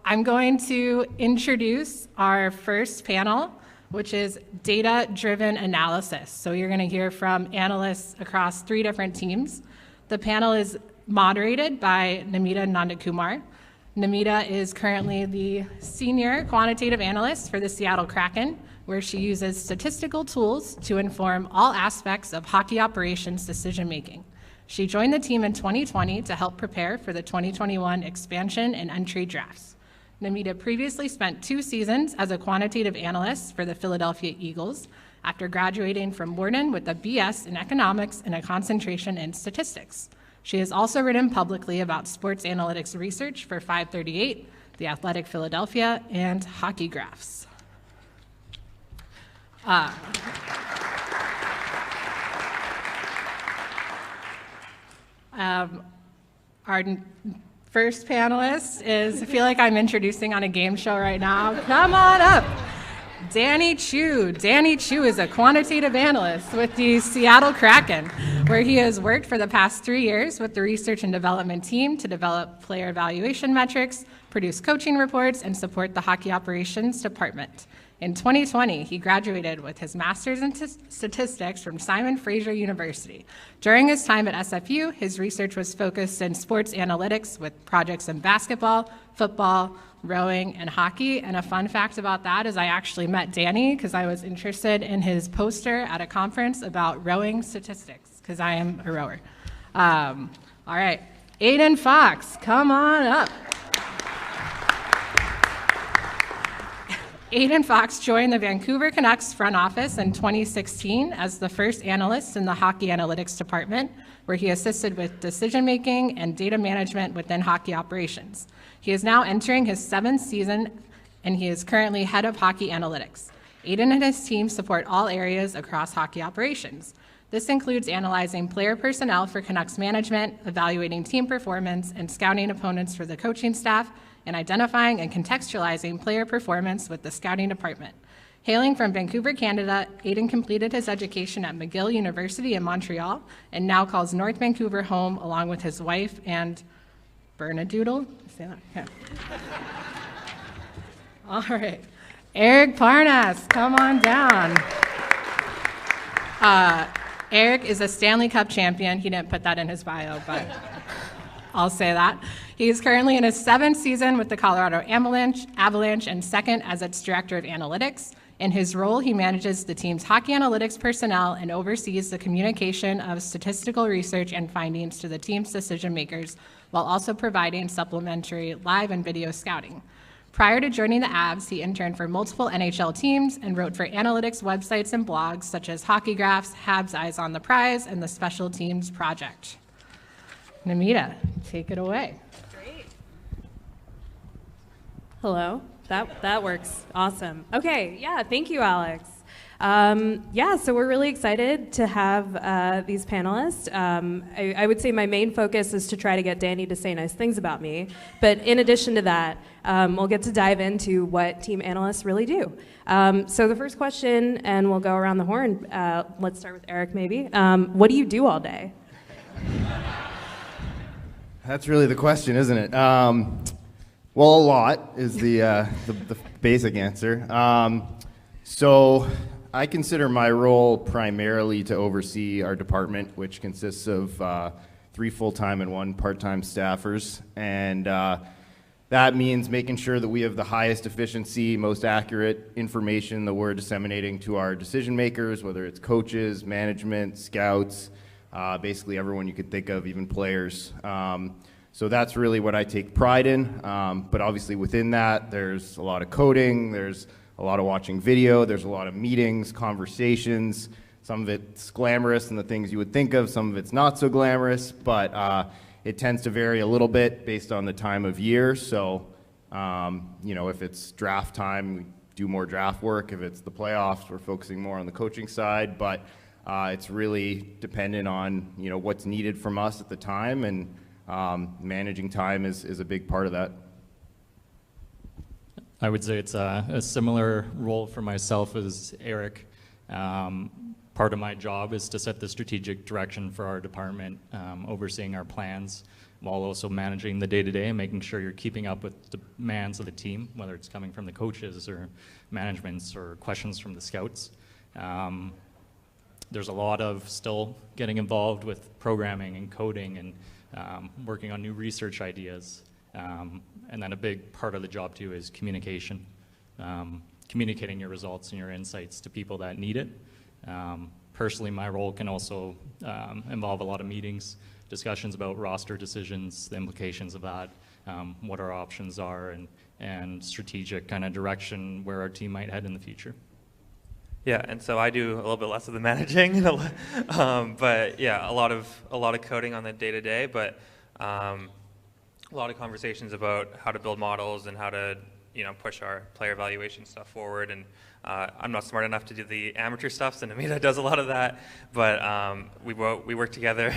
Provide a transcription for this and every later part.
I'm going to introduce our first panel, which is data-driven analysis. So you're going to hear from analysts across 3 different teams. The panel is moderated by Namita and Nandakumar. Namita is currently the senior quantitative analyst for the Seattle Kraken, where she uses statistical tools to inform all aspects of hockey operations decision-making. She joined the team in 2020 to help prepare for the 2021 expansion and entry drafts. Namita previously spent 2 seasons as a quantitative analyst for the Philadelphia Eagles after graduating from Wharton with a BS in economics and a concentration in statistics. She has also written publicly about sports analytics research for 538, The Athletic Philadelphia, and Hockey Graphs. Our first panelist is, I feel like I'm introducing on a game show right now. Come on up. Dani Chu. Dani Chu is a quantitative analyst with the Seattle Kraken, where he has worked for the past 3 years with the research and development team to develop player evaluation metrics, produce coaching reports, and support the hockey operations department. In 2020, he graduated with his master's in statistics from Simon Fraser University. During his time at SFU, his research was focused in sports analytics with projects in basketball, football, rowing, and hockey. And a fun fact about that is I actually met Dani because I was interested in his poster at a conference about rowing statistics because I am a rower. All right, Aiden Fox, come on up. Aiden Fox joined the Vancouver Canucks front office in 2016 as the first analyst in the hockey analytics department, where he assisted with decision-making and data management within hockey operations. He is now entering his 7th season, and he is currently head of hockey analytics. Aiden and his team support all areas across hockey operations. This includes analyzing player personnel for Canucks management, evaluating team performance, and scouting opponents for the coaching staff, and identifying and contextualizing player performance with the scouting department. Hailing from Vancouver, Canada, Aiden completed his education at McGill University in Montreal and now calls North Vancouver home along with his wife and Bernadoodle. Say that? Yeah. All right. Arik Parnass, come on down. Arik is a Stanley Cup champion. He didn't put that in his bio, but I'll say that. He is currently in his 7th season with the Colorado Avalanche and 2nd as its director of analytics. In his role, he manages the team's hockey analytics personnel and oversees the communication of statistical research and findings to the team's decision makers, while also providing supplementary live and video scouting. Prior to joining the Avs, he interned for multiple NHL teams and wrote for analytics websites and blogs such as Hockey Graphs, Habs Eyes on the Prize, and the Special Teams Project. Namita, take it away. Great. Hello. That works. Awesome. Okay. Yeah. Thank you, Alex. So we're really excited to have these panelists. I would say my main focus is to try to get Dani to say nice things about me. But in addition to that, we'll get to dive into what team analysts really do. So the first question, and we'll go around the horn. Let's start with Arik, maybe. What do you do all day? That's really the question, isn't it? Well, a lot is the basic answer. So I consider my role primarily to oversee our department, which consists of 3 full-time and 1 part-time staffers. And that means making sure that we have the highest efficiency, most accurate information that we're disseminating to our decision makers, whether it's coaches, management, scouts, basically everyone you could think of, even players. So that's really what I take pride in. But obviously within that, there's a lot of coding, there's a lot of watching video, there's a lot of meetings, conversations. Some of it's glamorous and the things you would think of, some of it's not so glamorous, but it tends to vary a little bit based on the time of year. So, if it's draft time, we do more draft work. If it's the playoffs, we're focusing more on the coaching side, but it's really dependent on, what's needed from us at the time, and managing time is a big part of that. I would say it's a similar role for myself as Arik. Part of my job is to set the strategic direction for our department, overseeing our plans, while also managing the day-to-day and making sure you're keeping up with the demands of the team, whether it's coming from the coaches or managements or questions from the scouts. There's a lot of still getting involved with programming and coding and working on new research ideas. And then a big part of the job too is communication. Communicating your results and your insights to people that need it. Personally, my role can also involve a lot of meetings, discussions about roster decisions, the implications of that, what our options are, and strategic kind of direction where our team might head in the future. Yeah, and so I do a little bit less of the managing, but yeah, a lot of coding on the day-to-day, but a lot of conversations about how to build models and how to push our player evaluation stuff forward. And I'm not smart enough to do the amateur stuff, so Namita does a lot of that. But we work together,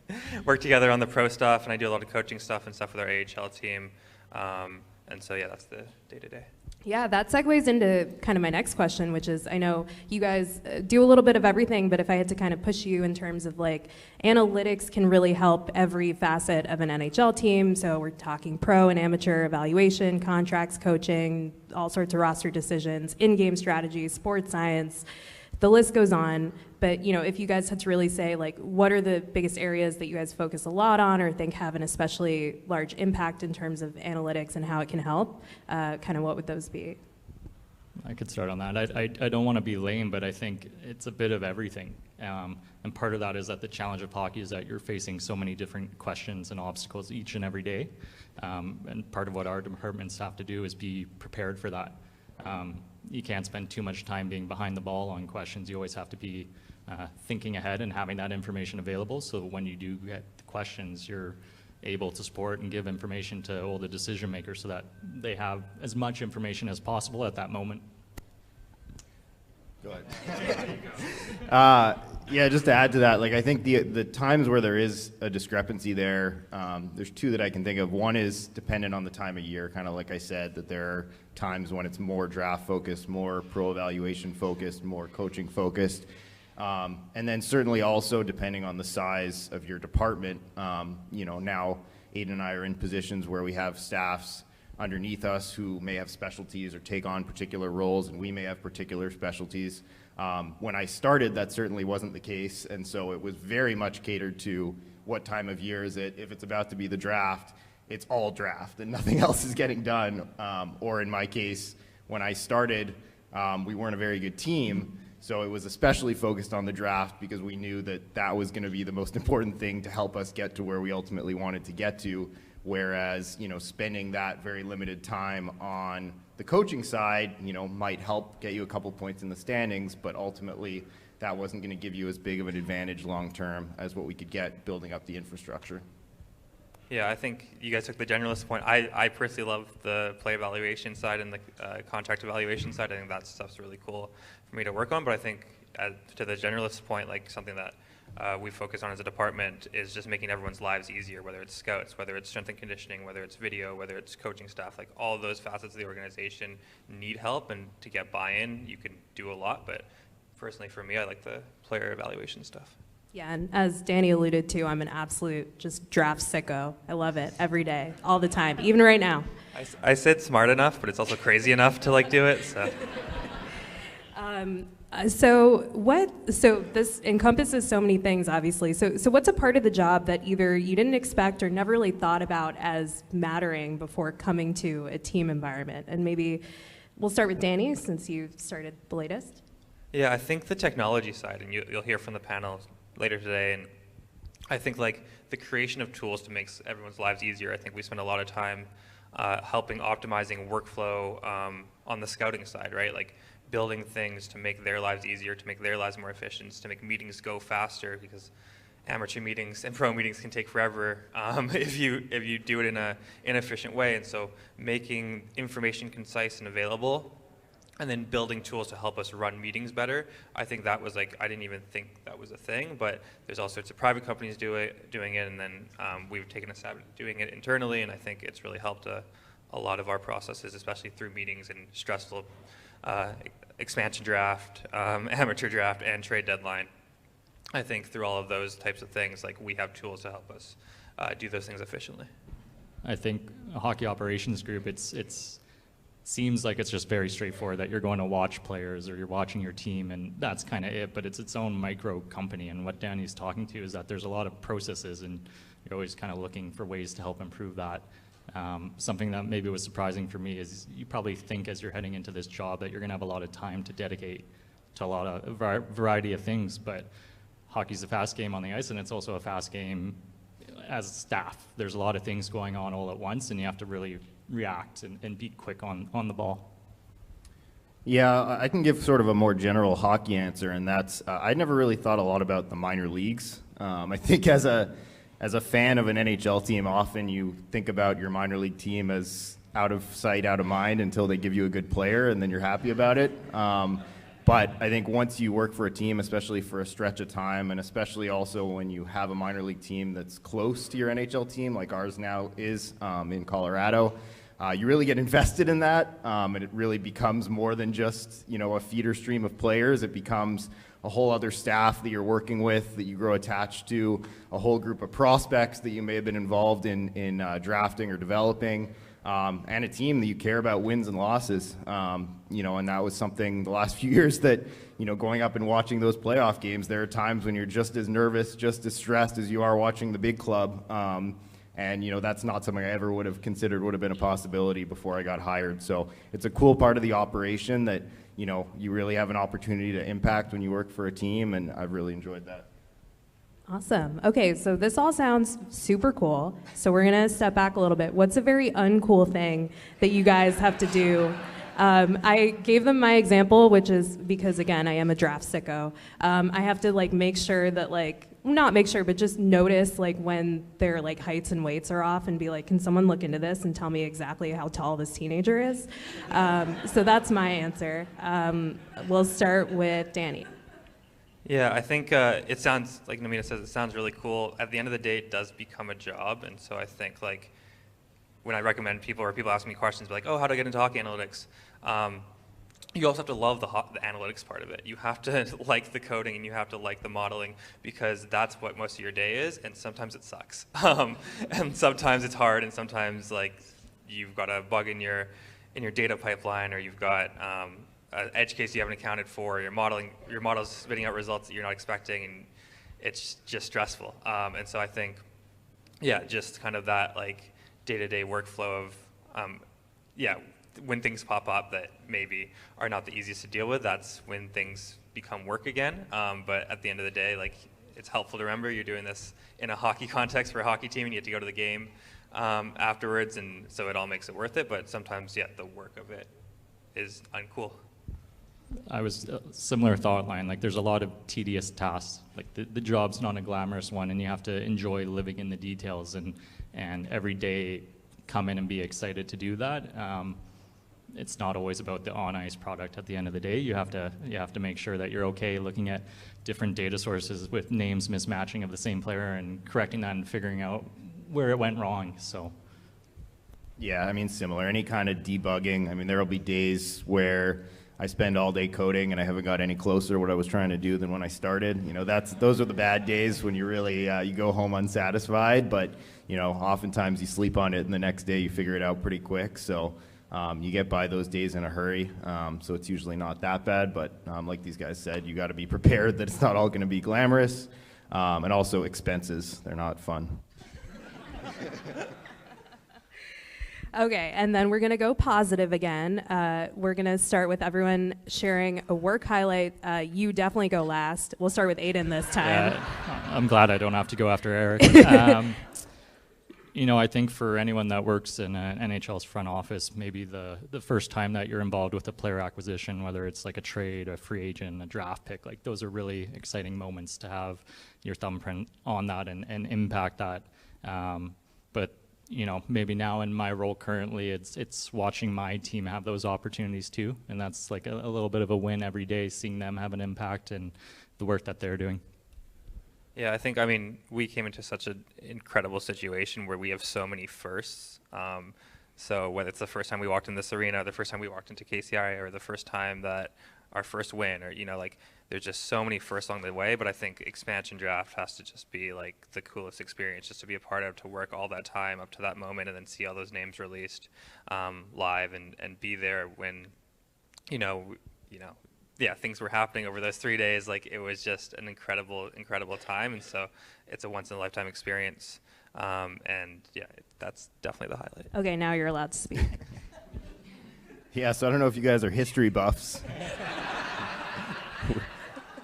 on the pro stuff, and I do a lot of coaching stuff and stuff with our AHL team. And so yeah, that's the day-to-day. Yeah, that segues into kind of my next question, which is, I know you guys do a little bit of everything, but if I had to kind of push you in terms of like analytics can really help every facet of an NHL team. So we're talking pro and amateur evaluation, contracts, coaching, all sorts of roster decisions, in-game strategy, sports science, the list goes on. But if you guys had to really say like, what are the biggest areas that you guys focus a lot on or think have an especially large impact in terms of analytics and how it can help, kind of what would those be? I could start on that. I don't want to be lame, but I think it's a bit of everything. And part of that is that the challenge of hockey is that you're facing so many different questions and obstacles each and every day. And part of what our departments have to do is be prepared for that. You can't spend too much time being behind the ball on questions. You always have to be thinking ahead and having that information available, so when you do get the questions, you're able to support and give information to all the decision makers so that they have as much information as possible at that moment. Go ahead. Yeah, just to add to that, like I think the times where there is a discrepancy there, there's two that I can think of. One is dependent on the time of year, kind of like I said, that there are times when it's more draft focused, more pro evaluation focused, more coaching focused. And then certainly also depending on the size of your department. Now Aiden and I are in positions where we have staffs underneath us who may have specialties or take on particular roles, and we may have particular specialties. When I started, that certainly wasn't the case, and so it was very much catered to what time of year is it. If it's about to be the draft, it's all draft and nothing else is getting done. Or in my case, when I started, we weren't a very good team, so it was especially focused on the draft because we knew that that was going to be the most important thing to help us get to where we ultimately wanted to get to. Whereas, spending that very limited time on the coaching side, might help get you a couple points in the standings, but ultimately that wasn't going to give you as big of an advantage long term as what we could get building up the infrastructure. Yeah, I think you guys took the generalist point. I personally love the play evaluation side and the contract evaluation side. I think that stuff's really cool for me to work on, but I think to the generalist point, like something that we focus on as a department is just making everyone's lives easier, whether it's scouts, whether it's strength and conditioning, whether it's video, whether it's coaching staff. Like all of those facets of the organization need help, and to get buy-in, you can do a lot, but personally for me, I like the player evaluation stuff. Yeah, and as Dani alluded to, I'm an absolute just draft sicko. I love it every day, all the time, even right now. I said smart enough, but it's also crazy enough to do it, so. So this encompasses so many things, obviously. So what's a part of the job that either you didn't expect or never really thought about as mattering before coming to a team environment? And maybe we'll start with Dani, since you started the latest. Yeah, I think the technology side, and you'll hear from the panel later today, and I think the creation of tools to make everyone's lives easier. I think we spend a lot of time helping optimizing workflow on the scouting side, right? Like building things to make their lives easier, to make their lives more efficient, to make meetings go faster, because amateur meetings and pro meetings can take forever if you do it in an inefficient way. And so making information concise and available, and then building tools to help us run meetings better. I think that was I didn't even think that was a thing, but there's all sorts of private companies doing it, and then we've taken a stab at doing it internally, and I think it's really helped a lot of our processes, especially through meetings and stressful expansion draft, amateur draft, and trade deadline. I think through all of those types of things, we have tools to help us do those things efficiently. I think a hockey operations group, it's seems like it's just very straightforward that you're going to watch players or you're watching your team and that's kind of it, but it's its own micro company. And what Dani's talking to is that there's a lot of processes and you're always kind of looking for ways to help improve that. Something that maybe was surprising for me is you probably think as you're heading into this job that you're going to have a lot of time to dedicate to a lot of variety of things, but hockey's a fast game on the ice and it's also a fast game as staff. There's a lot of things going on all at once and you have to really react and be quick on the ball. Yeah, I can give sort of a more general hockey answer, and that's I never really thought a lot about the minor leagues. I think as a fan of an NHL team, often you think about your minor league team as out of sight, out of mind until they give you a good player, and then you're happy about it. But I think once you work for a team, especially for a stretch of time, and especially also when you have a minor league team that's close to your NHL team, like ours now is in Colorado, you really get invested in that, and it really becomes more than just, you know, a feeder stream of players. It becomes a whole other staff that you're working with, that you grow attached to, a whole group of prospects that you may have been involved in drafting or developing, and a team that you care about wins and losses. You know, and that was something the last few years that, you know, going up and watching those playoff games, there are times when you're just as nervous, just as stressed as you are watching the big club. And, you know, that's not something I ever would have considered would have been a possibility before I got hired. So it's a cool part of the operation that, you know, you really have an opportunity to impact when you work for a team, and I've really enjoyed that. Awesome. Okay, so this all sounds super cool. So we're going to step back a little bit. What's a very uncool thing that you guys have to do? I gave them my example, which is because, again, I am a draft sicko. I have to, like, make sure that, like, not make sure, but just notice, like, when their, like, heights and weights are off and be like, can someone look into this and tell me exactly how tall this teenager is? So that's my answer. We'll start with Dani. Yeah, I think it sounds, like Namita says, it sounds really cool. At the end of the day, it does become a job, and so I think, like, when I recommend people or people ask me questions like, oh, how do I get into hockey analytics? You also have to love the analytics part of it. You have to like the coding and you have to like the modeling, because that's what most of your day is, and sometimes it sucks. And sometimes it's hard, and sometimes, like, you've got a bug in your data pipeline, or you've got an edge case you haven't accounted for, your model's spitting out results that you're not expecting, and it's just stressful. And so I think, yeah, just kind of that, like, day-to-day workflow of, when things pop up that maybe are not the easiest to deal with, that's when things become work again. But at the end of the day, like, it's helpful to remember you're doing this in a hockey context for a hockey team, and you have to go to the game afterwards, and so it all makes it worth it. But sometimes, yeah, the work of it is uncool. I was a similar thought line. Like, there's a lot of tedious tasks. Like, the job's not a glamorous one, and you have to enjoy living in the details and every day come in and be excited to do that. It's not always about the on-ice product at the end of the day. You have to make sure that you're okay looking at different data sources with names mismatching of the same player and correcting that and figuring out where it went wrong. So. Yeah, I mean, similar. Any kind of debugging. I mean, there will be days where I spend all day coding and I haven't got any closer to what I was trying to do than when I started. You know, those are the bad days when you really you go home unsatisfied. But, you know, oftentimes you sleep on it and the next day you figure it out pretty quick. So you get by those days in a hurry. So it's usually not that bad. But like these guys said, you got to be prepared that it's not all going to be glamorous. And also expenses. They're not fun. Okay, and then we're going to go positive again. We're going to start with everyone sharing a work highlight. You definitely go last. We'll start with Aiden this time. Yeah, I'm glad I don't have to go after Arik. You know, I think for anyone that works in NHL's front office, maybe the first time that you're involved with a player acquisition, whether it's like a trade, a free agent, a draft pick, like those are really exciting moments to have your thumbprint on that and impact that. But you know, maybe now in my role currently, it's watching my team have those opportunities too, and that's like a little bit of a win every day, seeing them have an impact and the work that they're doing. Yeah, I mean, we came into such an incredible situation where we have so many firsts. So whether it's the first time we walked in this arena, the first time we walked into KCI, or the first time that our first win, or like there's just so many firsts along the way. But I think expansion draft has to just be like the coolest experience just to be a part of, to work all that time up to that moment and then see all those names released live and be there when things were happening over those 3 days. Like, it was just an incredible time, and so it's a once in a lifetime experience. And yeah, that's definitely the highlight. Okay, now you're allowed to speak. Yeah, so I don't know if you guys are history buffs.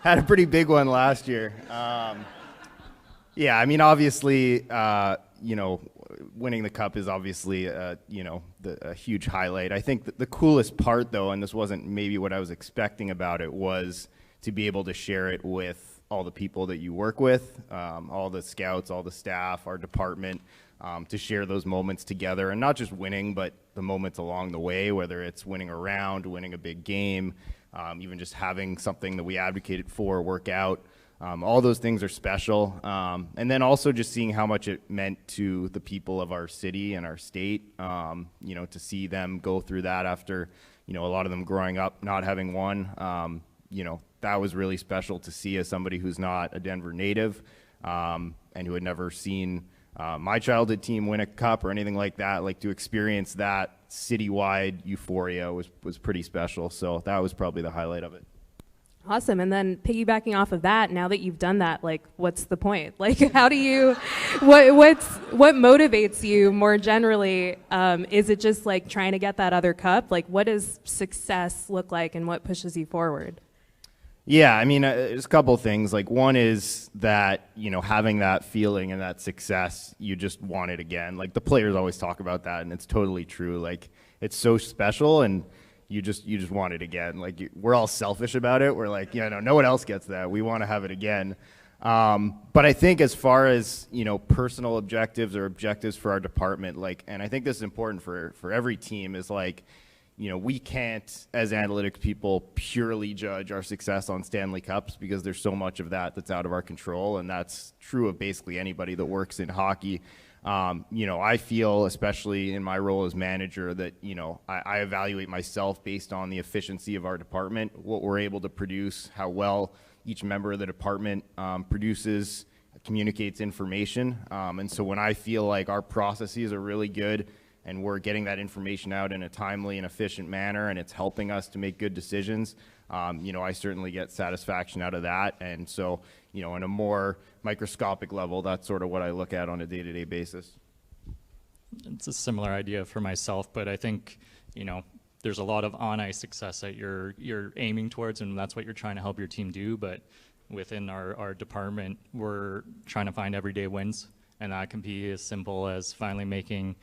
Had a pretty big one last year. Yeah, I mean, obviously, winning the cup is obviously, a huge highlight. I think the coolest part, though, and this wasn't maybe what I was expecting about it, was to be able to share it with all the people that you work with, all the scouts, all the staff, our department, to share those moments together, and not just winning, but the moments along the way, whether it's winning a round, winning a big game, even just having something that we advocated for work out. All those things are special. And then also just seeing how much it meant to the people of our city and our state, to see them go through that after, a lot of them growing up not having won. That was really special to see as somebody who's not a Denver native and who had never seen my childhood team win a cup or anything like that. Like, to experience that citywide euphoria was pretty special. So that was probably the highlight of it. Awesome. And then piggybacking off of that, now that you've done that, like, what's the point? Like, how do you, what motivates you more generally? Is it just like trying to get that other cup? Like, what does success look like and what pushes you forward? Yeah, I mean, there's a couple of things. Like, one is that, having that feeling and that success, you just want it again. Like, the players always talk about that, and it's totally true. Like, it's so special, and you just want it again. Like, we're all selfish about it. We're like, no one else gets that. We want to have it again. But I think as far as, personal objectives or objectives for our department, like, and I think this is important for every team, is like, we can't, as analytics people, purely judge our success on Stanley Cups, because there's so much of that's out of our control, and that's true of basically anybody that works in hockey. I feel, especially in my role as manager, that, I evaluate myself based on the efficiency of our department, what we're able to produce, how well each member of the department produces, communicates information. And so when I feel like our processes are really good and we're getting that information out in a timely and efficient manner, and it's helping us to make good decisions, I certainly get satisfaction out of that. And so, on a more microscopic level, that's sort of what I look at on a day-to-day basis. It's a similar idea for myself, but I think, there's a lot of on-ice success that you're aiming towards, and that's what you're trying to help your team do. But within our department, we're trying to find everyday wins, and that can be as simple as finally making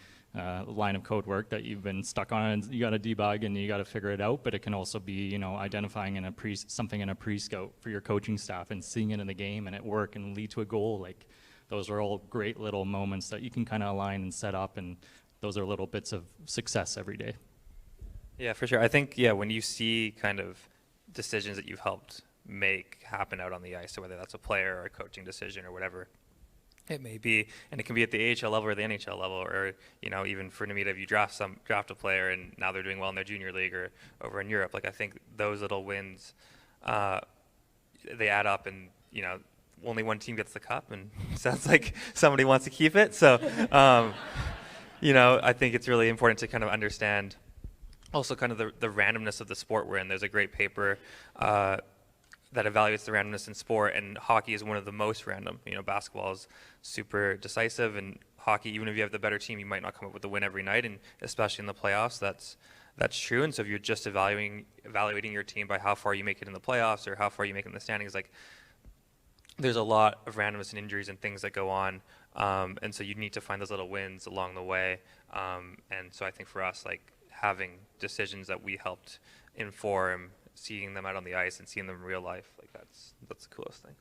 line of code work that you've been stuck on, and you got to debug and you got to figure it out. But it can also be, identifying something in a pre-scout for your coaching staff and seeing it in the game and at work and lead to a goal. Like, those are all great little moments that you can kind of align and set up, and those are little bits of success every day. Yeah, for sure. I think, when you see kind of decisions that you've helped make happen out on the ice, so whether that's a player or a coaching decision or whatever it may be, and it can be at the AHL level or the NHL level, or even for Namita, if you draft a player and now they're doing well in their junior league or over in Europe. Like, I think those little wins, they add up, and only one team gets the cup, and sounds like somebody wants to keep it. So, I think it's really important to kind of understand also kind of the randomness of the sport we're in. There's a great paper that evaluates the randomness in sport, and hockey is one of the most random. Basketball is super decisive, and hockey, even if you have the better team, you might not come up with a win every night, and especially in the playoffs, that's true. And so if you're just evaluating your team by how far you make it in the playoffs or how far you make it in the standings, like, there's a lot of randomness and injuries and things that go on, and so you need to find those little wins along the way. And so I think for us, like, having decisions that we helped inform, seeing them out on the ice and seeing them in real life, like, that's the coolest thing.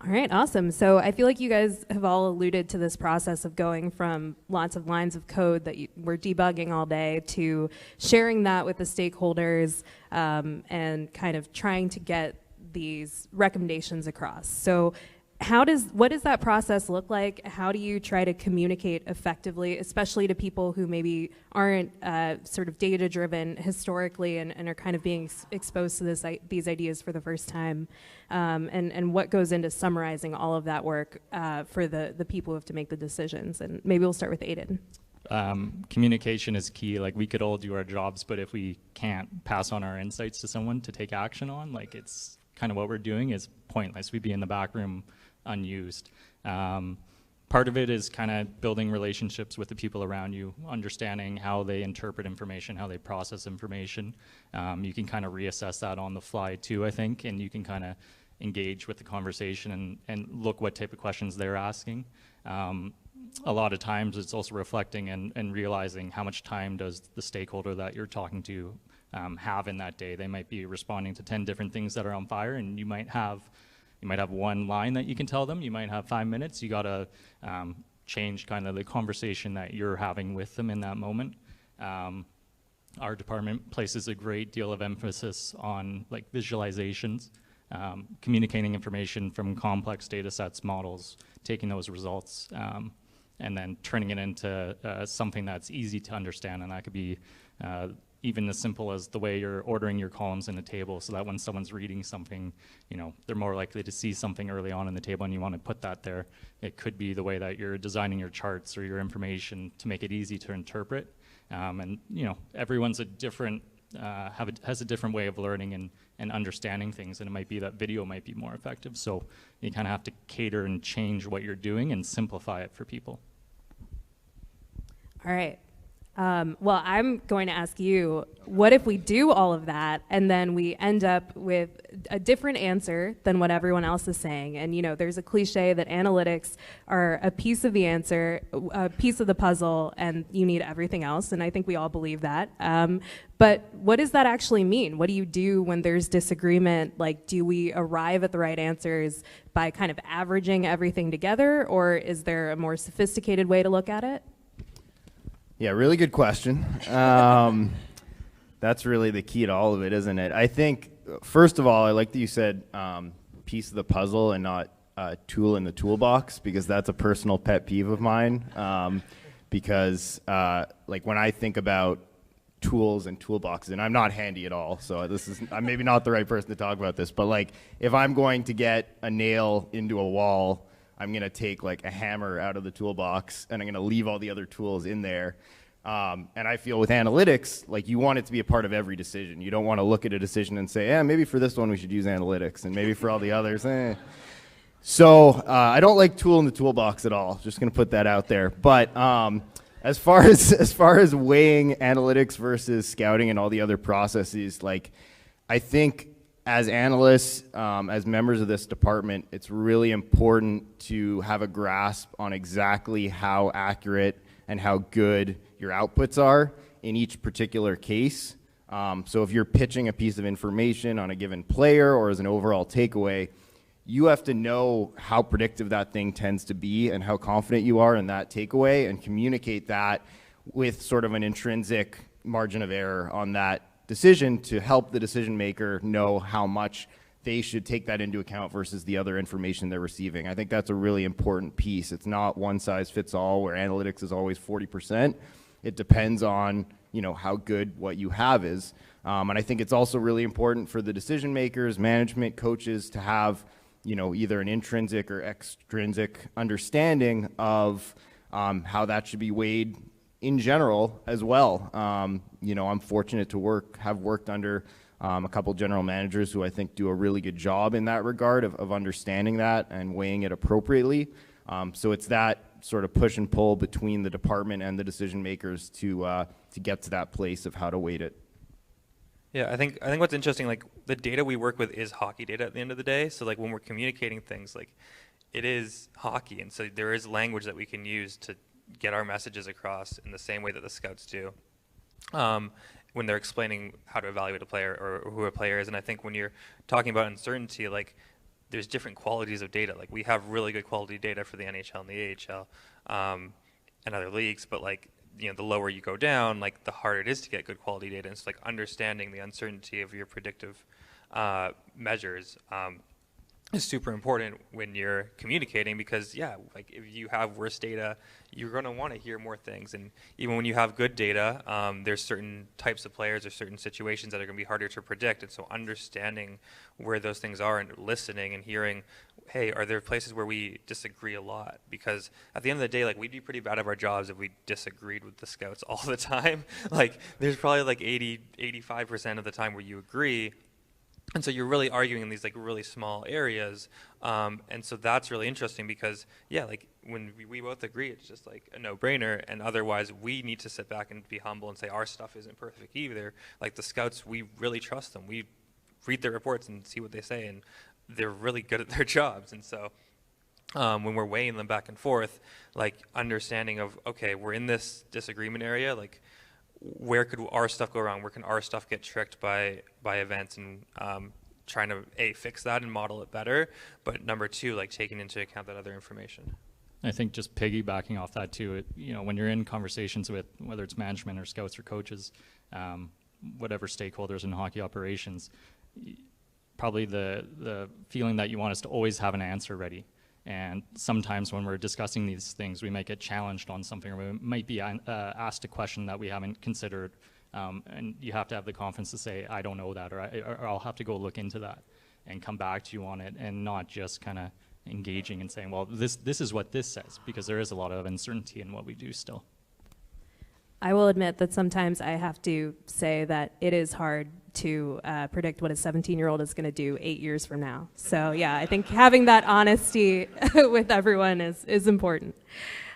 All right, awesome. So I feel like you guys have all alluded to this process of going from lots of lines of code that we're debugging all day to sharing that with the stakeholders and kind of trying to get these recommendations across. So what does that process look like? How do you try to communicate effectively, especially to people who maybe aren't sort of data-driven historically and are kind of being exposed to these ideas for the first time? And what goes into summarizing all of that work for the people who have to make the decisions? And maybe we'll start with Aiden. Communication is key. Like, we could all do our jobs, but if we can't pass on our insights to someone to take action on, like, it's kind of what we're doing is pointless. We'd be in the back room unused. Part of it is kind of building relationships with the people around you, understanding how they interpret information, how they process information. You can kind of reassess that on the fly too, I think, and you can kind of engage with the conversation and look what type of questions they're asking. A lot of times it's also reflecting and realizing how much time does the stakeholder that you're talking to have in that day. They might be responding to 10 different things that are on fire, and you might have one line that you can tell them. You might have 5 minutes. You got to change kind of the conversation that you're having with them in that moment. Our department places a great deal of emphasis on like visualizations, communicating information from complex data sets, models, taking those results, and then turning it into something that's easy to understand. And that could be even as simple as the way you're ordering your columns in a table, so that when someone's reading something, they're more likely to see something early on in the table and you want to put that there. It could be the way that you're designing your charts or your information to make it easy to interpret. And everyone's a different, has a different way of learning and understanding things, and it might be that video might be more effective. So you kind of have to cater and change what you're doing and simplify it for people. All right. Well, I'm going to ask you, what if we do all of that and then we end up with a different answer than what everyone else is saying? And, there's a cliche that analytics are a piece of the answer, a piece of the puzzle, and you need everything else. And I think we all believe that. But what does that actually mean? What do you do when there's disagreement? Like, do we arrive at the right answers by kind of averaging everything together, or is there a more sophisticated way to look at it? Yeah, really good question. That's really the key to all of it, isn't it? I think, first of all, I like that you said piece of the puzzle and not tool in the toolbox, because that's a personal pet peeve of mine. Because like when I think about tools and toolboxes, and I'm not handy at all, so I'm maybe not the right person to talk about this, but like if I'm going to get a nail into a wall, I'm going to take like a hammer out of the toolbox and I'm going to leave all the other tools in there. And I feel with analytics, like you want it to be a part of every decision. You don't want to look at a decision and say, maybe for this one we should use analytics, and maybe for all the others, So I don't like tool in the toolbox at all. Just going to put that out there. But as far as weighing analytics versus scouting and all the other processes, like I think as analysts, as members of this department, it's really important to have a grasp on exactly how accurate and how good your outputs are in each particular case. So if you're pitching a piece of information on a given player or as an overall takeaway, you have to know how predictive that thing tends to be and how confident you are in that takeaway, and communicate that with sort of an intrinsic margin of error on that decision to help the decision maker know how much they should take that into account versus the other information they're receiving. I think that's a really important piece. It's not one size fits all where analytics is always 40%. It depends on how good what you have is. And I think it's also really important for the decision makers, management, coaches to have either an intrinsic or extrinsic understanding of how that should be weighed in general as well. I'm fortunate to have worked under a couple general managers who I think do a really good job in that regard of understanding that and weighing it appropriately. So it's that sort of push and pull between the department and the decision makers to get to that place of how to weight it. Yeah, I think what's interesting, like the data we work with is hockey data at the end of the day. So like when we're communicating things, like it is hockey, and so there is language that we can use to get our messages across in the same way that the scouts do when they're explaining how to evaluate a player or who a player is. And I think when you're talking about uncertainty, like there's different qualities of data. Like we have really good quality data for the NHL and the AHL and other leagues, but like the lower you go down, like the harder it is to get good quality data. And it's like understanding the uncertainty of your predictive measures is super important when you're communicating, because like if you have worse data, you're going to want to hear more things. And even when you have good data, there's certain types of players or certain situations that are going to be harder to predict. And so understanding where those things are and listening and hearing, hey, are there places where we disagree a lot? Because at the end of the day, like, we'd be pretty bad at our jobs if we disagreed with the scouts all the time. Like, there's probably like 85% of the time where you agree. And so you're really arguing in these like really small areas, and so that's really interesting because like when we both agree, it's just like a no-brainer. And otherwise, we need to sit back and be humble and say our stuff isn't perfect either. Like the scouts, we really trust them. We read their reports and see what they say, and they're really good at their jobs. And so when we're weighing them back and forth, like understanding of, okay, we're in this disagreement area, like, where could our stuff go wrong? Where can our stuff get tricked by events, and trying to fix that and model it better, but number two, like taking into account that other information. I think just piggybacking off that too, when you're in conversations with whether it's management or scouts or coaches, whatever stakeholders in hockey operations, probably the feeling that you want us to always have an answer ready. And sometimes when we're discussing these things, we might get challenged on something, or we might be asked a question that we haven't considered. And you have to have the confidence to say, I don't know that, or I'll have to go look into that and come back to you on it, and not just kind of engaging and saying, well, this is what this says, because there is a lot of uncertainty in what we do still. I will admit that sometimes I have to say that it is hard to predict what a 17-year-old is going to do 8 years from now. So yeah, I think having that honesty with everyone is important.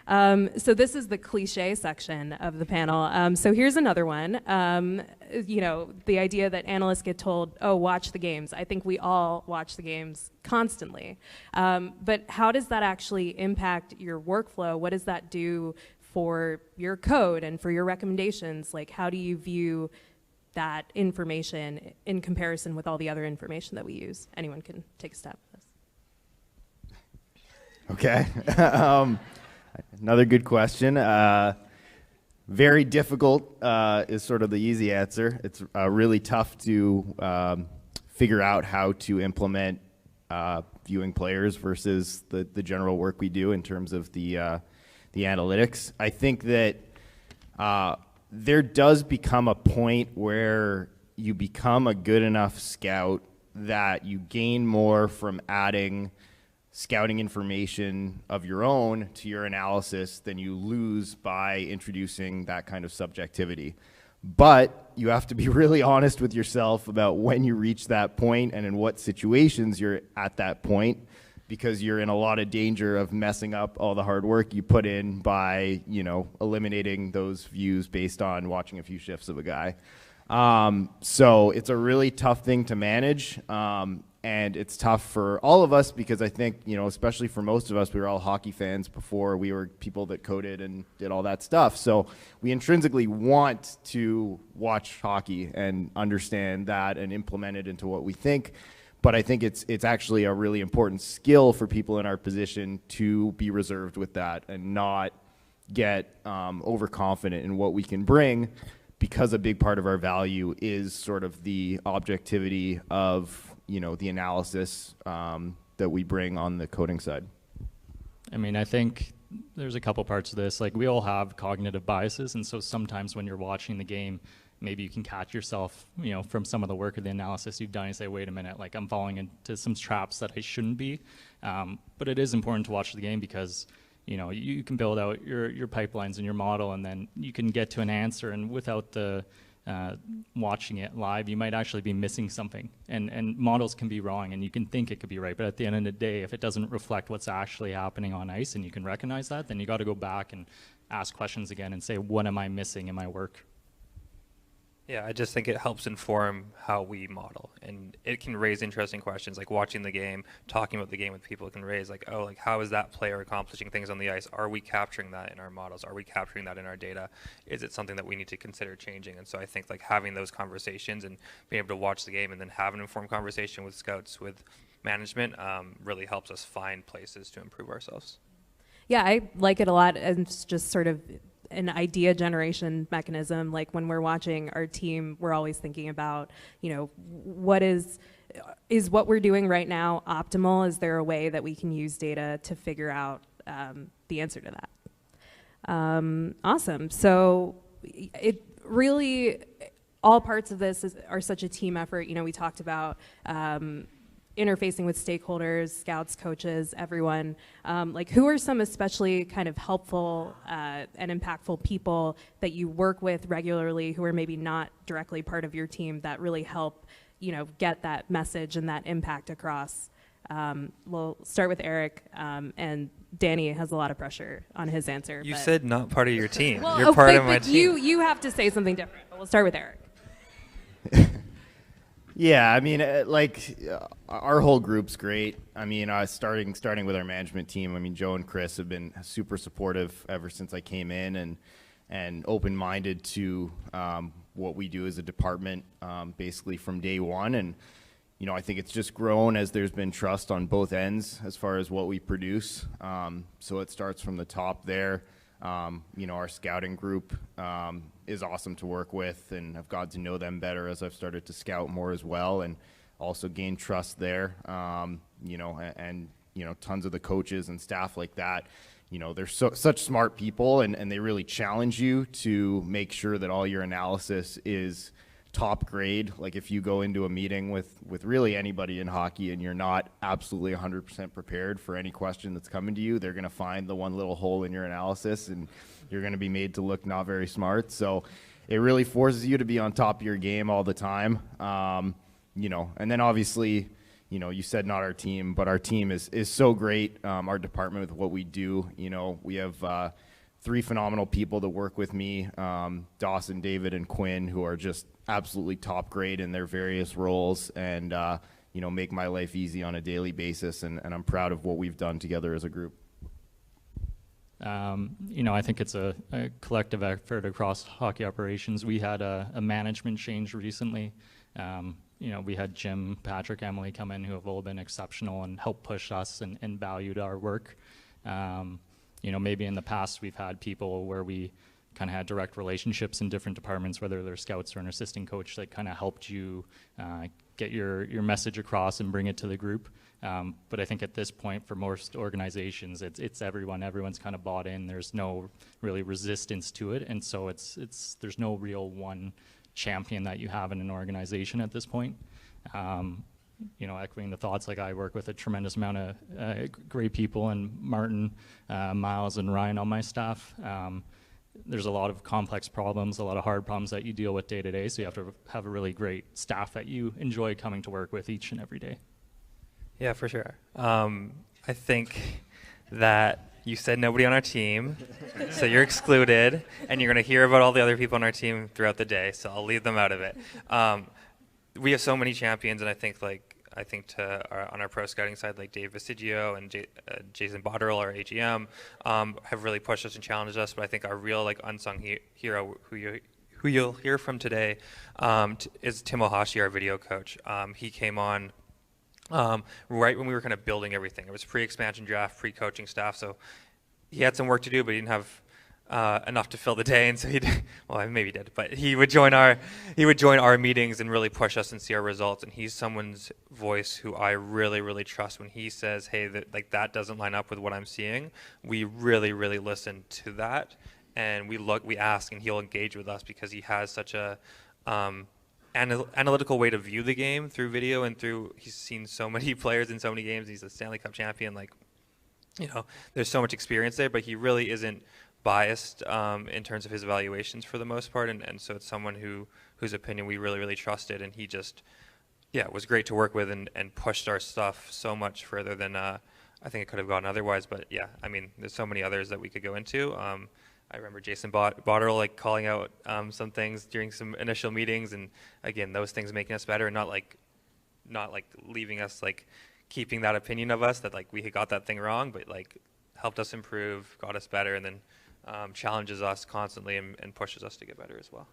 So this is the cliche section of the panel. So here's another one. The idea that analysts get told, oh, watch the games. I think we all watch the games constantly. But how does that actually impact your workflow? What does that do for your code and for your recommendations? Like, how do you view that information in comparison with all the other information that we use? Anyone can take a stab at this. Okay. Another good question. Very difficult is sort of the easy answer. It's really tough to figure out how to implement viewing players versus the general work we do in terms of the analytics. I think that there does become a point where you become a good enough scout that you gain more from adding scouting information of your own to your analysis than you lose by introducing that kind of subjectivity. But you have to be really honest with yourself about when you reach that point and in what situations you're at that point, because you're in a lot of danger of messing up all the hard work you put in by, eliminating those views based on watching a few shifts of a guy. So it's a really tough thing to manage. And it's tough for all of us because I think, especially for most of us, we were all hockey fans before we were people that coded and did all that stuff. So we intrinsically want to watch hockey and understand that and implement it into what we think. But I think it's actually a really important skill for people in our position to be reserved with that and not get overconfident in what we can bring, because a big part of our value is sort of the objectivity of the analysis that we bring on the coding side. I mean, I think there's a couple parts of this. Like, we all have cognitive biases, and so sometimes when you're watching the game, maybe you can catch yourself, from some of the work or the analysis you've done and say, wait a minute, like, I'm falling into some traps that I shouldn't be. But it is important to watch the game because, you can build out your pipelines and your model, and then you can get to an answer, and without the watching it live, you might actually be missing something. And models can be wrong, and you can think it could be right, but at the end of the day, if it doesn't reflect what's actually happening on ice and you can recognize that, then you got to go back and ask questions again and say, what am I missing in my work? Yeah, I just think it helps inform how we model, and it can raise interesting questions, like watching the game, talking about the game with people can raise, like, oh, like, how is that player accomplishing things on the ice? Are we capturing that in our models? Are we capturing that in our data? Is it something that we need to consider changing? And so I think, like, having those conversations and being able to watch the game and then have an informed conversation with scouts, with management, really helps us find places to improve ourselves. Yeah, I like it a lot, and it's just sort of an idea generation mechanism. Like, when we're watching our team, we're always thinking about, what is is what we're doing right now optimal? Is there a way that we can use data to figure out the answer to that? Awesome. So it really, all parts of this are such a team effort. You know, we talked about interfacing with stakeholders, scouts, coaches, everyone. Like, who are some especially kind of helpful and impactful people that you work with regularly who are maybe not directly part of your team that really help, you know, get that message and that impact across? We'll start with Arik, and Dani has a lot of pressure on his answer. You said not part of your team. Well, You're part of my team. You have to say something different, but we'll start with Arik. Yeah, I mean, our whole group's great. I mean, starting with our management team. I mean, Joe and Chris have been super supportive ever since I came in, and open-minded to what we do as a department, basically from day one. And you know, I think it's just grown as there's been trust on both ends as far as what we produce. So it starts from the top there. You know, our scouting group is awesome to work with, and I've got to know them better as I've started to scout more as well, and also gain trust there. You know, and you know, tons of the coaches and staff like that. You know, they're such smart people, and they really challenge you to make sure that all your analysis is top grade. Like, if you go into a meeting with really anybody in hockey and you're not absolutely 100% prepared for any question that's coming to you, they're going to find the one little hole in your analysis, and you're going to be made to look not very smart. So it really forces you to be on top of your game all the time. You know, and then obviously, you know, you said not our team, but our team is so great. Our department with what we do, you know, we have 3 phenomenal people that work with me, Dawson, David, and Quinn, who are just absolutely top grade in their various roles, and you know, make my life easy on a daily basis, and I'm proud of what we've done together as a group. You know, I think it's a collective effort across hockey operations. We had a management change recently. You know, we had Jim, Patrick, Emily come in, who have all been exceptional and helped push us and valued our work. You know, maybe in the past we've had people where we kind of had direct relationships in different departments, whether they're scouts or an assistant coach, that kind of helped you get your message across and bring it to the group. But I think at this point, for most organizations, it's everyone. Everyone's kind of bought in. There's no really resistance to it, and so there's no real one champion that you have in an organization at this point. You know, echoing the thoughts, like, I work with a tremendous amount of great people, and Martin, Miles, and Ryan on my staff. There's a lot of complex problems, a lot of hard problems that you deal with day to day, so you have to have a really great staff that you enjoy coming to work with each and every day. Yeah, for sure. I think that you said nobody on our team, so you're excluded, and you're going to hear about all the other people on our team throughout the day, so I'll leave them out of it. We have so many champions, and I think on our pro scouting side, like Dave Visigio and Jason Botterill, our AGM, have really pushed us and challenged us. But I think our real, like, unsung hero, who you'll hear from today, is Tim Ohashi, our video coach. He came on right when we were kind of building everything. It was pre-expansion draft, pre-coaching staff, so he had some work to do, but he didn't have enough to fill the day, and so maybe he did, but he would join our meetings and really push us and see our results. And he's someone's voice who I really, really trust. When he says, hey, that doesn't line up with what I'm seeing, we really, really listen to that, and we ask, and he'll engage with us because he has such a analytical way to view the game through video, and he's seen so many players in so many games. He's a Stanley Cup champion, like, you know, there's so much experience there, but he really isn't biased in terms of his evaluations for the most part, and so it's someone whose opinion we really, really trusted, and he just, was great to work with, and pushed our stuff so much further than I think it could have gone otherwise. But yeah, I mean, there's so many others that we could go into. I remember Jason Botterill, like, calling out some things during some initial meetings, and again, those things making us better, and not like leaving us, like, keeping that opinion of us that, like, we had got that thing wrong, but, like, helped us improve, got us better, and then challenges us constantly and pushes us to get better as well.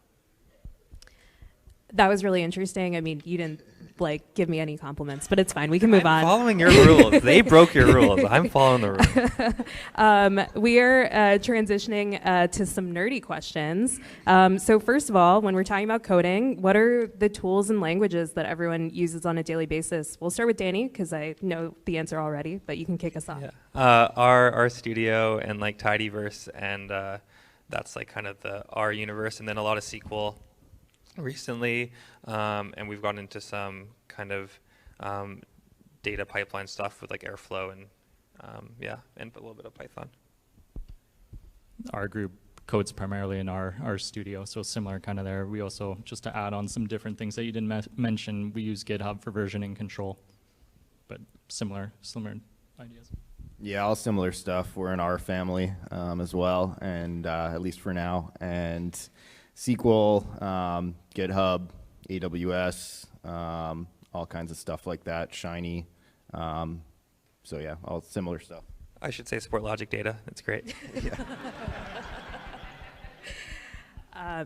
That was really interesting. I mean, you didn't like give me any compliments, but it's fine. We can move on. Following your rules. They broke your rules. I'm following the rules. We are transitioning to some nerdy questions. So first of all, when we're talking about coding, what are the tools and languages that everyone uses on a daily basis? We'll start with Dani, because I know the answer already, but you can kick us off. Yeah. Our studio and like Tidyverse, and that's like kind of the R universe, and then a lot of SQL recently, and we've gone into some kind of data pipeline stuff with like Airflow and and a little bit of Python. Our group codes primarily in our studio, so similar kind of there. We also, just to add on some different things that you didn't mention, we use GitHub for versioning control, but similar ideas. Yeah, all similar stuff. We're in our family as well, and at least for now. And SQL, GitHub, AWS, all kinds of stuff like that, Shiny. So yeah, all similar stuff. I should say support logic data. It's great.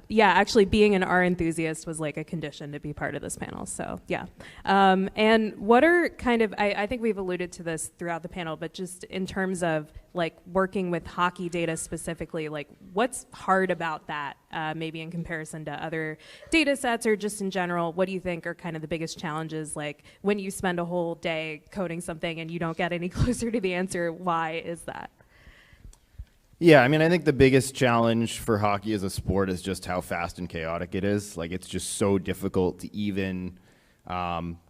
Yeah, actually being an R enthusiast was like a condition to be part of this panel, so yeah. And what are kind of, I think we've alluded to this throughout the panel, but just in terms of like working with hockey data specifically, like what's hard about that, maybe in comparison to other data sets, or just in general, what do you think are kind of the biggest challenges, like when you spend a whole day coding something and you don't get any closer to the answer, why is that? Yeah, I mean, I think the biggest challenge for hockey as a sport is just how fast and chaotic it is. Like, it's just so difficult to even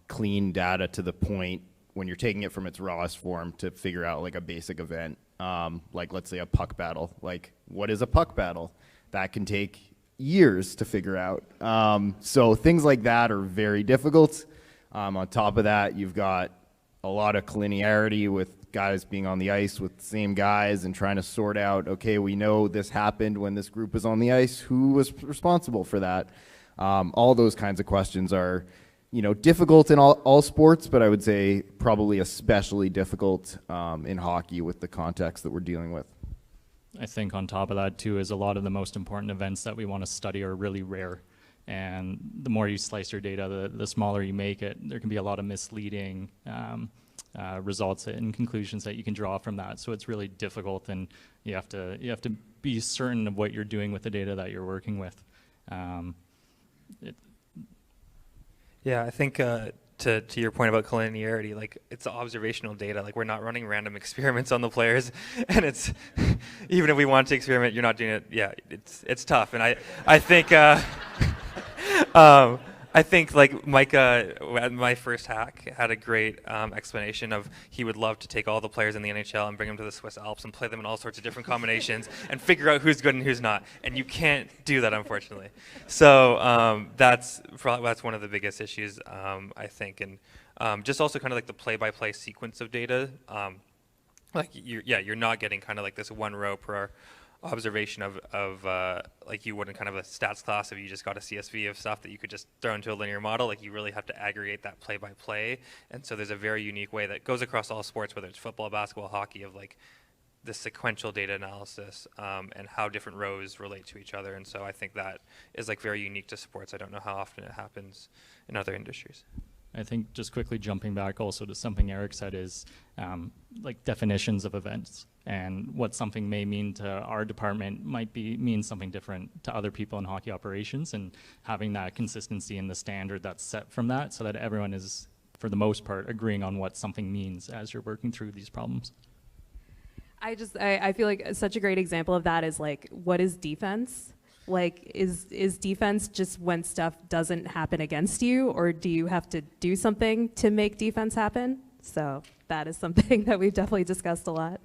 clean data to the point when you're taking it from its rawest form to figure out like a basic event. Like, let's say a puck battle. Like, what is a puck battle? That can take years to figure out. So things like that are very difficult. On top of that, you've got a lot of collinearity with guys being on the ice with the same guys and trying to sort out, okay, we know this happened when this group was on the ice. Who was responsible for that? All those kinds of questions are, difficult in all sports, but I would say probably especially difficult in hockey with the context that we're dealing with. I think on top of that too is a lot of the most important events that we want to study are really rare. And the more you slice your data, the smaller you make it. There can be a lot of misleading results and conclusions that you can draw from that. So it's really difficult, and you have to be certain of what you're doing with the data that you're working with. Yeah, I think to your point about collinearity, like it's observational data. Like we're not running random experiments on the players, and it's even if we want to experiment, you're not doing it. Yeah, it's tough, and I think. I think like Micah at my first hack had a great explanation of he would love to take all the players in the NHL and bring them to the Swiss Alps and play them in all sorts of different combinations and figure out who's good and who's not. And you can't do that, unfortunately. So that's one of the biggest issues, I think. And just also kind of like the play-by-play sequence of data. Like you're not getting kind of like this one row per observation of like you would in kind of a stats class if you just got a CSV of stuff that you could just throw into a linear model. Like you really have to aggregate that play by play, and so there's a very unique way that goes across all sports, whether it's football, basketball, hockey, of like the sequential data analysis and how different rows relate to each other. And so I think that is like very unique to sports. I don't know how often it happens in other industries. I think just quickly jumping back also to something Arik said is like definitions of events, and what something may mean to our department might mean something different to other people in hockey operations, and having that consistency in the standard that's set from that so that everyone is, for the most part, agreeing on what something means as you're working through these problems. I feel like such a great example of that is like, what is defense? Like, is defense just when stuff doesn't happen against you, or do you have to do something to make defense happen? So that is something that we've definitely discussed a lot.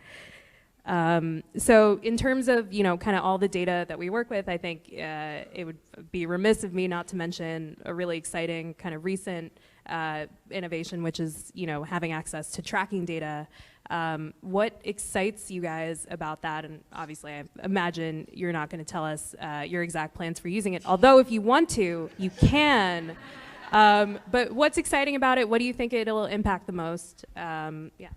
So in terms of, kind of all the data that we work with, I think it would be remiss of me not to mention a really exciting kind of recent innovation, which is, having access to tracking data. What excites you guys about that? And obviously, I imagine you're not going to tell us your exact plans for using it, although if you want to, you can. But what's exciting about it? What do you think it'll impact the most? Yeah.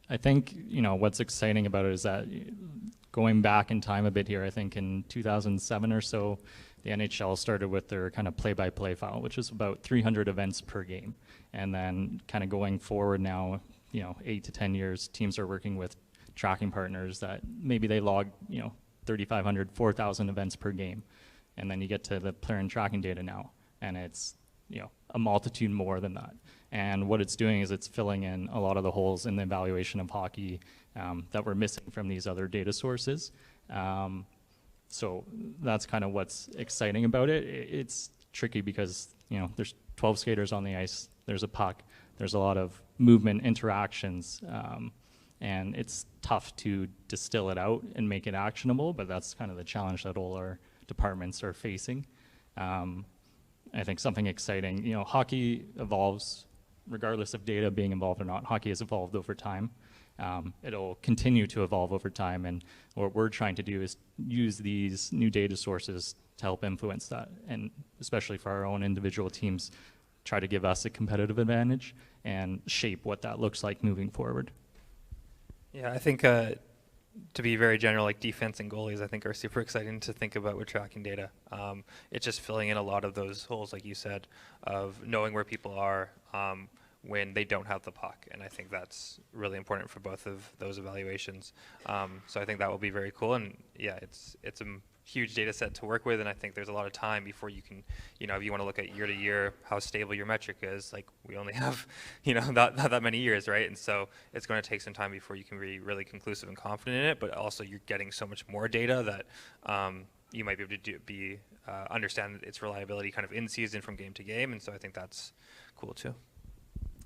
I think, what's exciting about it is that going back in time a bit here, I think in 2007 or so, the NHL started with their kind of play-by-play file, which is about 300 events per game. And then kind of going forward now, 8 to 10 years, teams are working with tracking partners that maybe they log, 3,500, 4,000 events per game. And then you get to the player and tracking data now, and it's, a multitude more than that. And what it's doing is it's filling in a lot of the holes in the evaluation of hockey that we're missing from these other data sources. So that's kind of what's exciting about it. It's tricky because, there's 12 skaters on the ice, there's a puck, there's a lot of movement, interactions, and it's tough to distill it out and make it actionable, but that's kind of the challenge that all our departments are facing. I think something exciting, hockey evolves regardless of data being involved or not. Hockey has evolved over time. It'll continue to evolve over time, and what we're trying to do is use these new data sources to help influence that, and especially for our own individual teams, try to give us a competitive advantage and shape what that looks like moving forward. Yeah, I think to be very general, like defense and goalies, I think are super exciting to think about with tracking data. It's just filling in a lot of those holes, like you said, of knowing where people are when they don't have the puck, and I think that's really important for both of those evaluations. So I think that will be very cool, and yeah, it's a huge data set to work with, and I think there's a lot of time before you can, if you want to look at year to year how stable your metric is, like we only have, not that many years, right? And so it's going to take some time before you can be really conclusive and confident in it, but also you're getting so much more data that you might be able to understand its reliability kind of in season from game to game, and so I think that's cool too.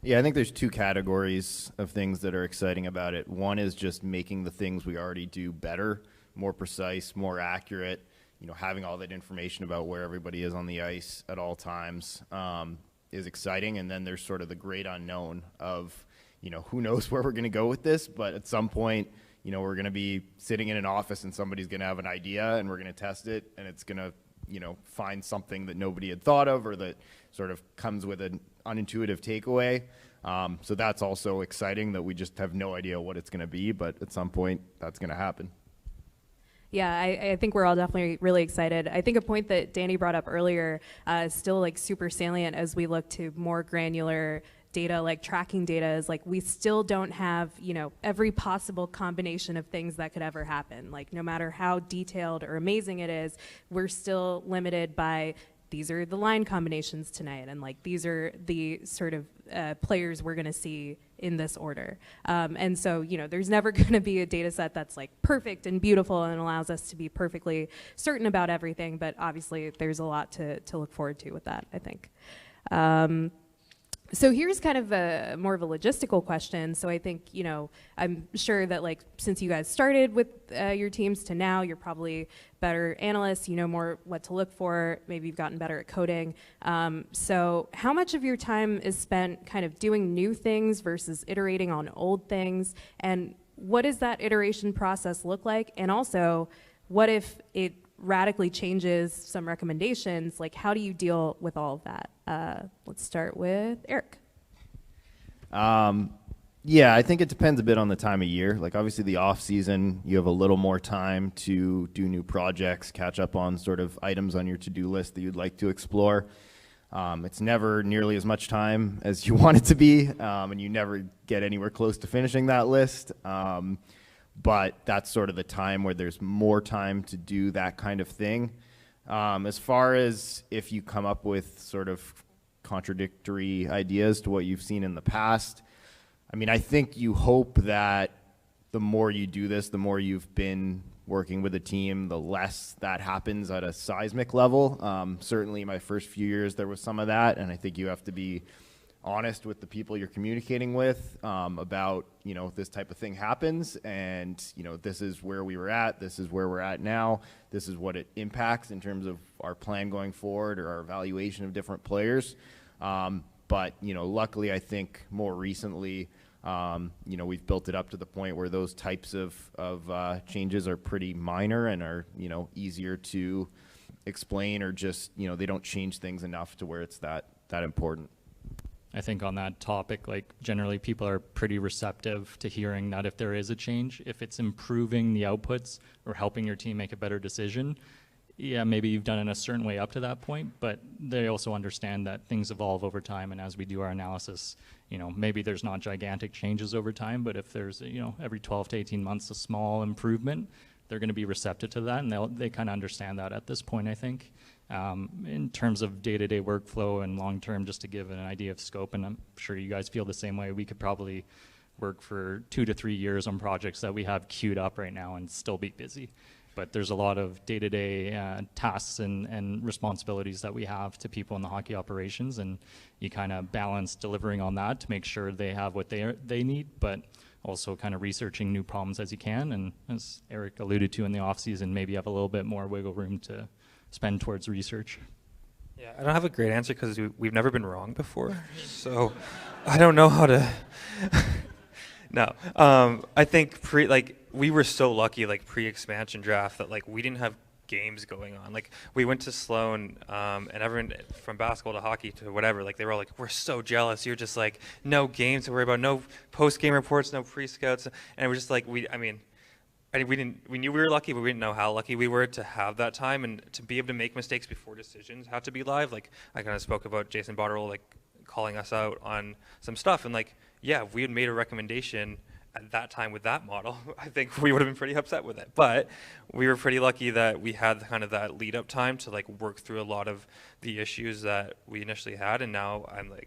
Yeah, I think there's two categories of things that are exciting about it. One is just making the things we already do better, more precise, more accurate, having all that information about where everybody is on the ice at all times is exciting. And then there's sort of the great unknown of, who knows where we're going to go with this, but at some point, we're going to be sitting in an office and somebody's going to have an idea and we're going to test it, and it's going to, find something that nobody had thought of or that sort of comes with an unintuitive takeaway. So that's also exciting that we just have no idea what it's going to be, but at some point that's going to happen. Yeah, I think we're all definitely really excited. I think a point that Dani brought up earlier is still like super salient as we look to more granular data, like tracking data, is like we still don't have, every possible combination of things that could ever happen. Like no matter how detailed or amazing it is, we're still limited by these are the line combinations tonight, and like these are the sort of players we're going to see in this order. And so, there's never going to be a data set that's like perfect and beautiful and allows us to be perfectly certain about everything, but obviously there's a lot to look forward to with that, I think. So here's kind of more of a logistical question. So I think, I'm sure that like since you guys started with your teams to now, you're probably better analysts, you know more what to look for, maybe you've gotten better at coding. So how much of your time is spent kind of doing new things versus iterating on old things? And what does that iteration process look like? And also, what if it radically changes some recommendations? Like, how do you deal with all of that? Let's start with Arik. Yeah, I think it depends a bit on the time of year. Like, obviously, the off season, you have a little more time to do new projects, catch up on sort of items on your to-do list that you'd like to explore. It's never nearly as much time as you want it to be, and you never get anywhere close to finishing that list. But that's sort of the time where there's more time to do that kind of thing. As far as if you come up with sort of contradictory ideas to what you've seen in the past, I mean, I think you hope that the more you do this, the more you've been working with a team, the less that happens at a seismic level. Certainly my first few years there was some of that, and I think you have to be honest with the people you're communicating with about, this type of thing happens, and, this is where we were at, this is where we're at now, this is what it impacts in terms of our plan going forward or our evaluation of different players. But, luckily, I think more recently, we've built it up to the point where those types of changes are pretty minor and are, easier to explain, or just, they don't change things enough to where it's that important. I think on that topic, like generally people are pretty receptive to hearing that if there is a change, if it's improving the outputs or helping your team make a better decision, yeah, maybe you've done it in a certain way up to that point, but they also understand that things evolve over time, and as we do our analysis, maybe there's not gigantic changes over time, but if there's, every 12 to 18 months a small improvement, they're going to be receptive to that, and they kind of understand that at this point, I think. In terms of day-to-day workflow and long-term, just to give an idea of scope, and I'm sure you guys feel the same way, we could probably work for 2 to 3 years on projects that we have queued up right now and still be busy. But there's a lot of day-to-day tasks and responsibilities that we have to people in the hockey operations, and you kind of balance delivering on that to make sure they have what they need, but also kind of researching new problems as you can. And as Arik alluded to in the off-season, maybe have a little bit more wiggle room to spend towards research. Yeah, I don't have a great answer because we've never been wrong before, so I don't know how to. No, I think we were so lucky, pre-expansion draft, that we didn't have games going on. We went to Sloan, and everyone from basketball to hockey to whatever, they were all we're so jealous. You're just no games to worry about, no post-game reports, no pre-scouts, and we're just we knew we were lucky, but we didn't know how lucky we were to have that time and to be able to make mistakes before decisions had to be live. I kind of spoke about Jason Botterill calling us out on some stuff, and yeah, if we had made a recommendation at that time with that model, I think we would have been pretty upset with it. But we were pretty lucky that we had kind of that lead up time to work through a lot of the issues that we initially had, and now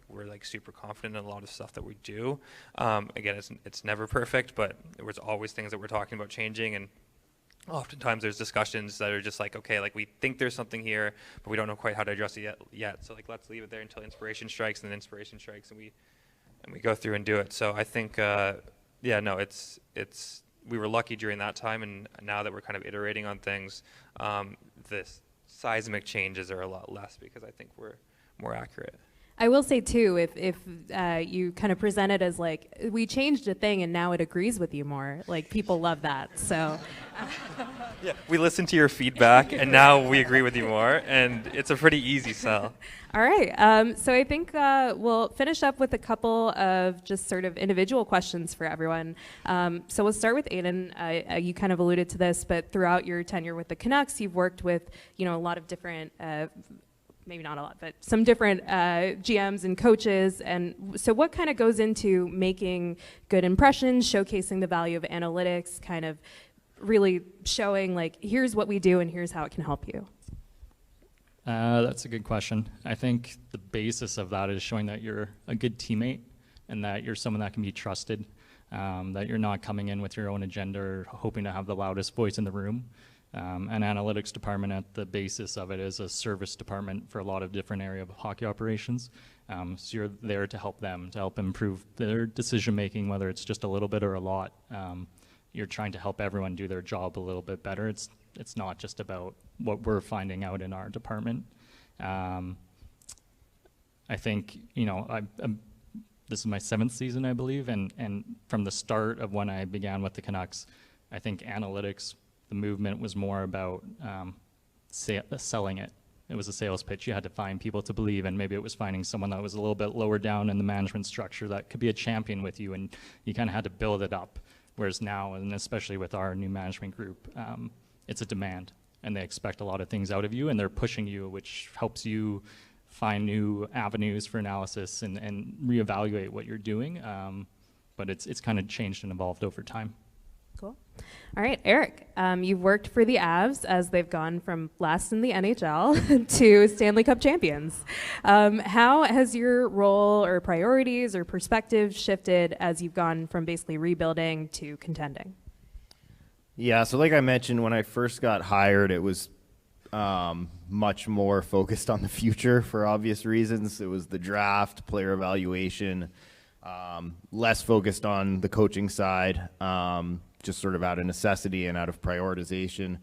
we're super confident in a lot of stuff that we do. Again, it's never perfect, but there was always things that we're talking about changing, and oftentimes there's discussions that are just okay, we think there's something here, but we don't know quite how to address it yet. So let's leave it there until inspiration strikes, and then inspiration strikes, and we go through and do it. So I think, yeah, no, it's we were lucky during that time, and now that we're kind of iterating on things, the seismic changes are a lot less because I think we're more accurate. I will say too, if you kind of present it as we changed a thing and now it agrees with you more, people love that. So yeah, we listen to your feedback and now we agree with you more, and it's a pretty easy sell. All right, so I think we'll finish up with a couple of just sort of individual questions for everyone. So we'll start with Aiden. You kind of alluded to this, but throughout your tenure with the Canucks, you've worked with a lot of different maybe not a lot, but some different GMs and coaches. And so what kind of goes into making good impressions, showcasing the value of analytics, kind of really showing here's what we do and here's how it can help you? That's a good question. I think the basis of that is showing that you're a good teammate and that you're someone that can be trusted, that you're not coming in with your own agenda or hoping to have the loudest voice in the room. An analytics department at the basis of it is a service department for a lot of different areas of hockey operations. So you're there to help them, to help improve their decision making, whether it's just a little bit or a lot. You're trying to help everyone do their job a little bit better. It's not just about what we're finding out in our department. I think, this is my 7th season, I believe, and from the start of when I began with the Canucks, I think analytics, the movement was more about selling it. It was a sales pitch. You had to find people to believe, and maybe it was finding someone that was a little bit lower down in the management structure that could be a champion with you, and you kind of had to build it up. Whereas now, and especially with our new management group, it's a demand, and they expect a lot of things out of you, and they're pushing you, which helps you find new avenues for analysis and reevaluate what you're doing. But it's kind of changed and evolved over time. Cool. All right, Arik, you've worked for the Avs as they've gone from last in the NHL to Stanley Cup champions. How has your role or priorities or perspective shifted as you've gone from basically rebuilding to contending? Yeah, so like I mentioned, when I first got hired, it was much more focused on the future for obvious reasons. It was the draft, player evaluation, less focused on the coaching side, just sort of out of necessity and out of prioritization.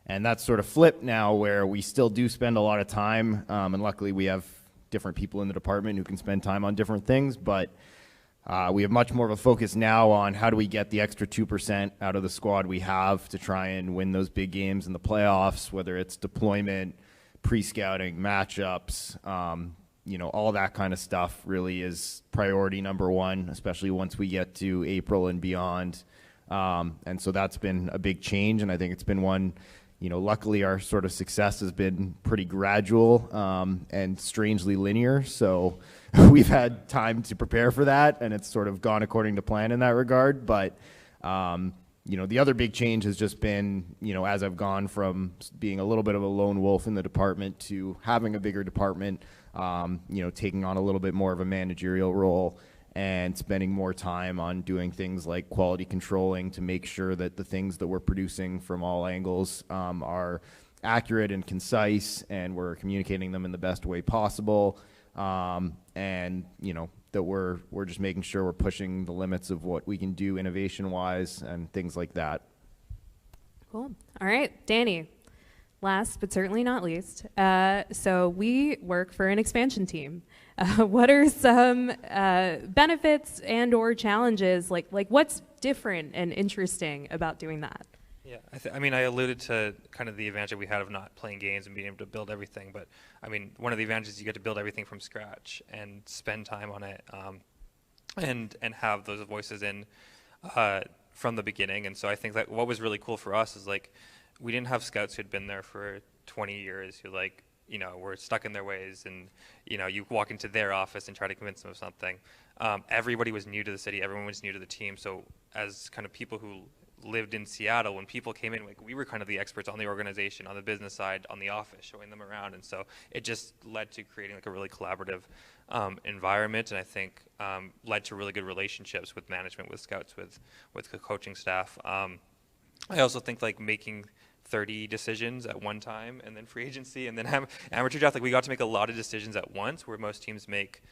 And that's sort of flipped now, where we still do spend a lot of time, and luckily we have different people in the department who can spend time on different things, but we have much more of a focus now on how do we get the extra 2% out of the squad we have to try and win those big games in the playoffs, whether it's deployment, pre-scouting, matchups, all that kind of stuff really is priority number one, especially once we get to April and beyond. And so that's been a big change, and I think it's been one luckily our sort of success has been pretty gradual and strangely linear. So we've had time to prepare for that, and it's sort of gone according to plan in that regard. But, the other big change has just been, as I've gone from being a little bit of a lone wolf in the department to having a bigger department, taking on a little bit more of a managerial role and spending more time on doing things like quality controlling to make sure that the things that we're producing from all angles are accurate and concise, and we're communicating them in the best way possible. And that we're just making sure we're pushing the limits of what we can do innovation-wise and things like that. Cool. All right, Dani. Last but certainly not least, so we work for an expansion team. What are some benefits and or challenges, like what's different and interesting about doing that? Yeah, I alluded to kind of the advantage that we had of not playing games and being able to build everything, but one of the advantages is you get to build everything from scratch and spend time on it, and have those voices in from the beginning. And so I think that what was really cool for us is we didn't have scouts who'd been there for 20 years who were stuck in their ways, and you walk into their office and try to convince them of something. Everybody was new to the city, everyone was new to the team. So as kind of people who lived in Seattle, when people came in, we were kind of the experts on the organization, on the business side, on the office, showing them around. And so it just led to creating a really collaborative environment, and I think led to really good relationships with management, with scouts, with the coaching staff. I also think making 30 decisions at one time, and then free agency, and then amateur draft, we got to make a lot of decisions at once, where most teams make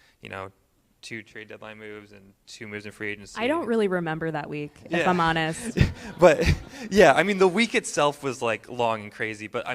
2 trade deadline moves and 2 moves in free agency. I don't really remember that week, if I'm honest. But yeah, the week itself was long and crazy, but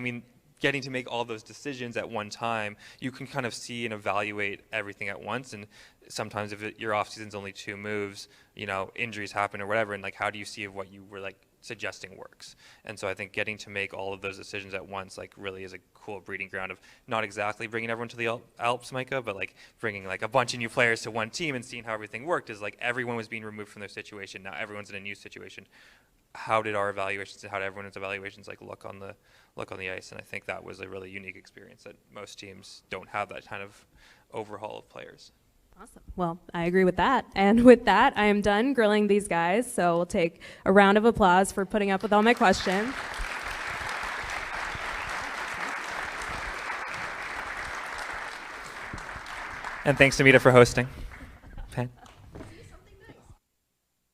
getting to make all those decisions at one time, you can kind of see and evaluate everything at once. And sometimes if your off season's only 2 moves, injuries happen or whatever, and how do you see if what you were suggesting works? And so I think getting to make all of those decisions at once really is a cool breeding ground of not exactly bringing everyone to the Alps, Micah, but bringing a bunch of new players to one team and seeing how everything worked. Is everyone was being removed from their situation, now everyone's in a new situation. How did our evaluations and how did everyone's evaluations look on the ice? And I think that was a really unique experience that most teams don't have, that kind of overhaul of players. Awesome. Well, I agree with that. And with that, I am done grilling these guys. So we'll take a round of applause for putting up with all my questions. And thanks, Namita, for hosting. Okay.